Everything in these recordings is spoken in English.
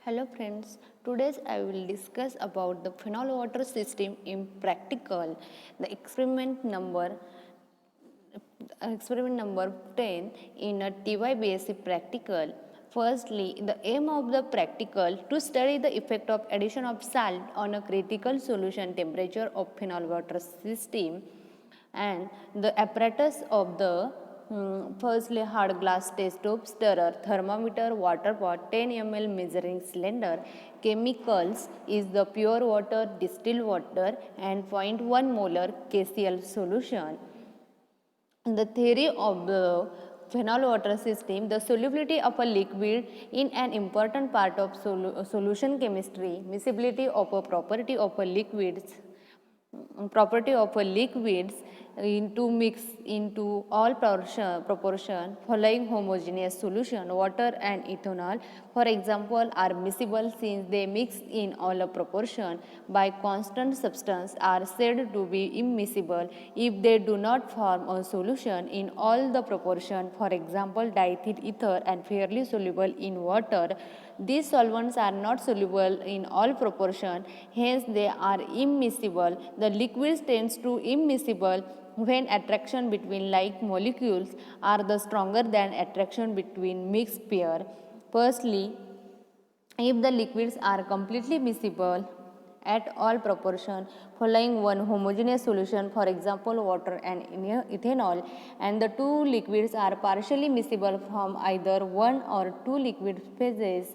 Hello friends, today I will discuss about the phenol water system in practical. The experiment number 10 in a TYBSc practical. Firstly, the aim of the practical to study the effect of addition of salt on a critical solution temperature of phenol water system, and the apparatus of the firstly hard glass test tube, stirrer, thermometer, water pot, 10 ml measuring cylinder. Chemicals is the pure water, distilled water and 0.1 molar KCl solution. The theory of the phenol water system, the solubility of a liquid in an important part of solution chemistry, miscibility of a property of a liquids into mix into all proportion following homogeneous solution. Water and ethanol, for example, are miscible since they mix in all proportion by constant substance, are said to be immiscible if they do not form a solution in all the proportion, for example diethyl ether, and fairly soluble in water. These solvents are not soluble in all proportion, hence they are immiscible. The liquids tends to immiscible when attraction between like molecules are the stronger than attraction between mixed pair. Firstly, if the liquids are completely miscible at all proportion following one homogeneous solution, for example water and ethanol, and the two liquids are partially miscible from either one or two liquid phases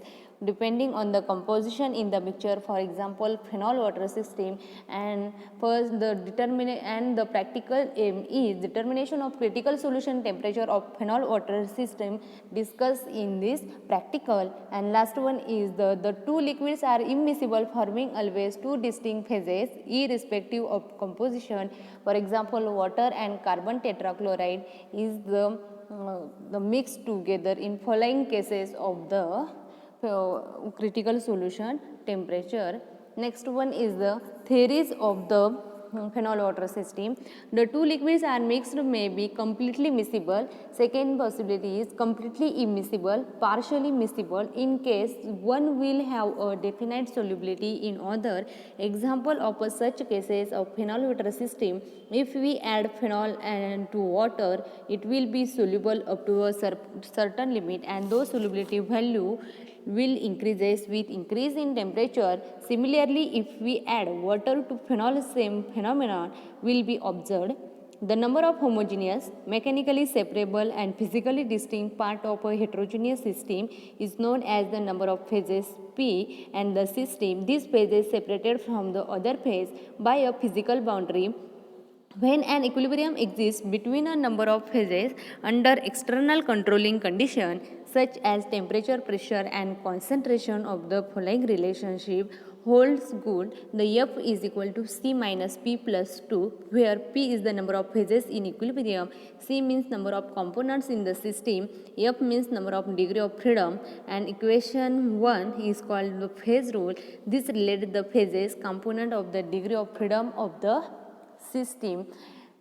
depending on the composition in the mixture, for example phenol water system. And first the practical aim is determination of critical solution temperature of phenol water system discussed in this practical. And last one is the two liquids are immiscible, forming always two distinct phases irrespective of composition, for example water and carbon tetrachloride is the mix together in following cases of the critical solution temperature. Next one is the theories of the phenol water system. The two liquids are mixed may be completely miscible. Second possibility is completely immiscible, partially miscible. In case one will have a definite solubility in other. Example of such cases of phenol water system: if we add phenol and to water, it will be soluble up to a certain limit, and those solubility value will increases with increase in temperature. Similarly, if we add water to phenol, same phenomenon will be observed. The number of homogeneous, mechanically separable and physically distinct part of a heterogeneous system is known as the number of phases P, and the system, these phases separated from the other phase by a physical boundary. When an equilibrium exists between a number of phases under external controlling condition such as temperature, pressure and concentration of the following relationship holds good, the F is equal to C minus P plus 2, where P is the number of phases in equilibrium, C means number of components in the system, F means number of degree of freedom, and equation 1 is called the phase rule. This relates the phases component of the degree of freedom of the system.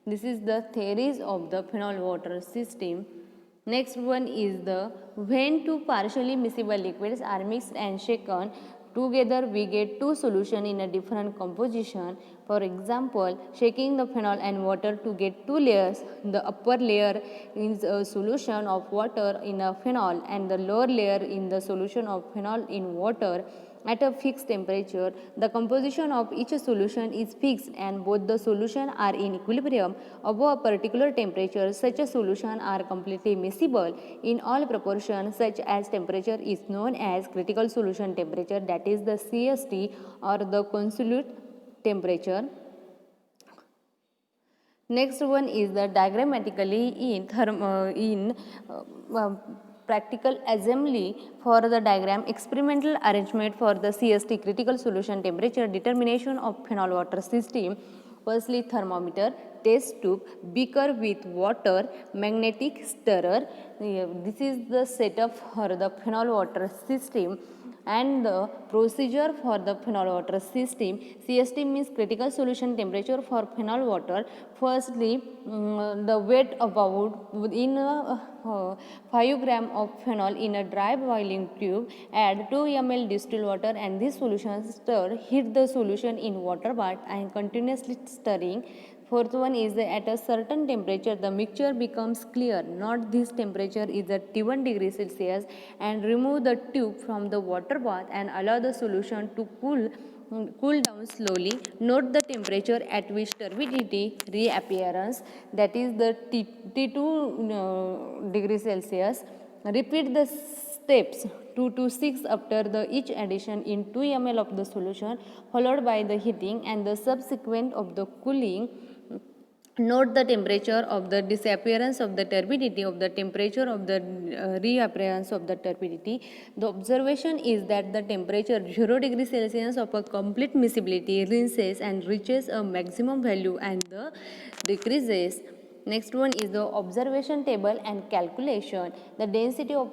This is the theories of the phenol water system. Next one is the when two partially miscible liquids are mixed and shaken together, we get two solutions in a different composition. For example, shaking the phenol and water to get two layers. The upper layer is a solution of water in a phenol, and the lower layer in the solution of phenol in water. At a fixed temperature, the composition of each solution is fixed and both the solutions are in equilibrium. Above a particular temperature, such a solution are completely miscible in all proportions. Such as temperature is known as critical solution temperature, that is the CST, or the consolute temperature. Next one is the diagrammatically in practical assembly for the diagram experimental arrangement for the CST critical solution temperature determination of phenol water system. Firstly, thermometer, test tube, beaker with water, magnetic stirrer. This is the setup for the phenol water system. and the procedure for the phenol water system. CST means critical solution temperature for phenol water. Firstly, the weight about in 5 gram of phenol in a dry boiling tube. Add 2 ml distilled water and this solution stir. Heat the solution in water bath and continuously stirring. Fourth one is at a certain temperature the mixture becomes clear. Note this temperature is at 21 degrees Celsius and remove the tube from the water bath and allow the solution to cool down slowly. Note the temperature at which turbidity reappearance, that is the T2 degrees Celsius. Repeat the steps 2 to 6 after the each addition in 2 ml of the solution followed by the heating and the subsequent of the cooling. Note the temperature of the disappearance of the turbidity of the temperature of the reappearance of the turbidity. The observation is that the temperature 0 degrees Celsius of a complete miscibility rinses and reaches a maximum value and the decreases. Next one is the observation table and calculation. The density of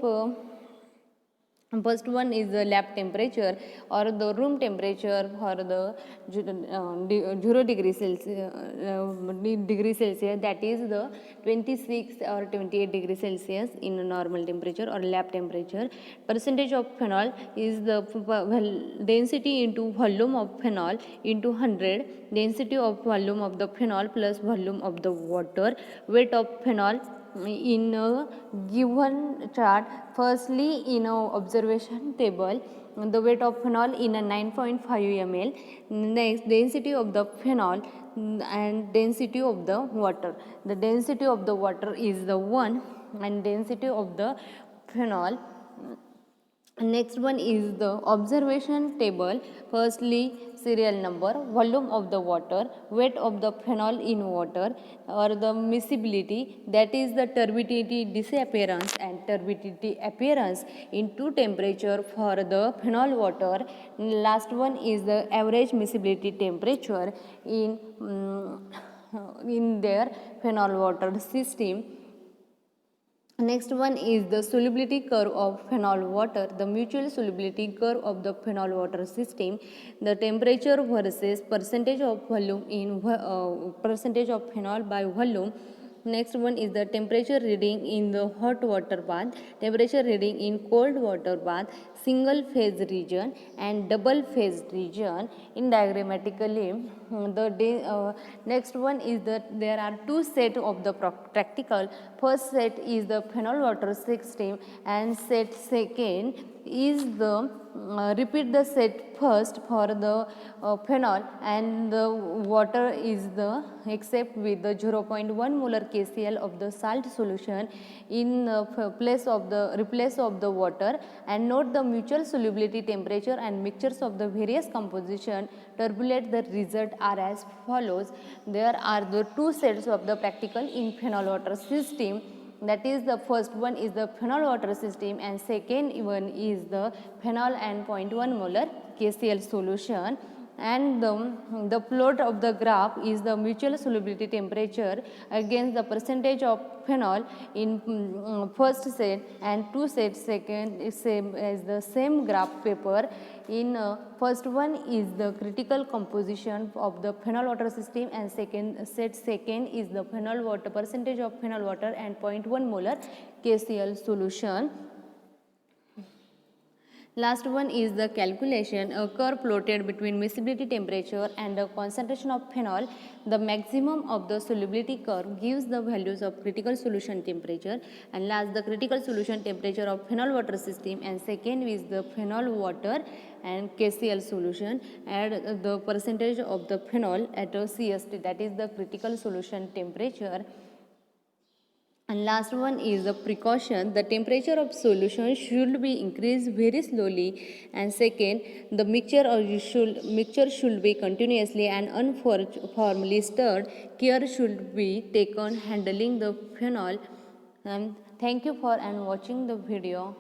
first one is the lab temperature or the room temperature for the 0 degree Celsius, that is the 26 or 28 degree Celsius in a normal temperature or lab temperature. Percentage of phenol is the density into volume of phenol into 100, density of volume of the phenol plus volume of the water, weight of phenol in a given chart. Firstly, in a observation table, the weight of phenol in a 9.5 ml. Next, density of the phenol and density of the water. The density of the water is the 1 and density of the phenol. Next one is the observation table. Firstly, serial number, volume of the water, weight of the phenol in water, or the miscibility, that is the turbidity disappearance and turbidity appearance into temperature for the phenol water. Last one is the average miscibility temperature in their phenol water system. Next one is the solubility curve of phenol water, the mutual solubility curve of the phenol water system, the temperature versus percentage of volume in percentage of phenol by volume. Next one is the temperature reading in the hot water bath, temperature reading in cold water bath, single phase region and double phase region. In diagrammatically, next one is that there are two sets of the practical. First set is the phenol water system and set second is the repeat the set first for the phenol and the water is the except with the 0.1 molar KCl of the salt solution in place of the replace of the water. And note the mutual solubility temperature and mixtures of the various composition. Turbulate the result are as follows. There are the two sets of the practical in phenol water system, that is the first one is the phenol water system and second one is the phenol and 0.1 molar KCl solution. And the plot of the graph is the mutual solubility temperature against the percentage of phenol in first set and two sets second is same as the same graph paper. In first one is the critical composition of the phenol water system and second is the phenol water percentage of phenol water and 0.1 molar KCl solution. Last one is the calculation, a curve plotted between miscibility temperature and the concentration of phenol. The maximum of the solubility curve gives the values of critical solution temperature, and last the critical solution temperature of phenol water system, and second is the phenol water and KCl solution. Add the percentage of the phenol at a CST, that is the critical solution temperature. And last one is the precaution. The temperature of solution should be increased very slowly. And second, the mixture should be continuously and uniformly stirred. Care should be taken handling the phenol. Thank you for watching the video.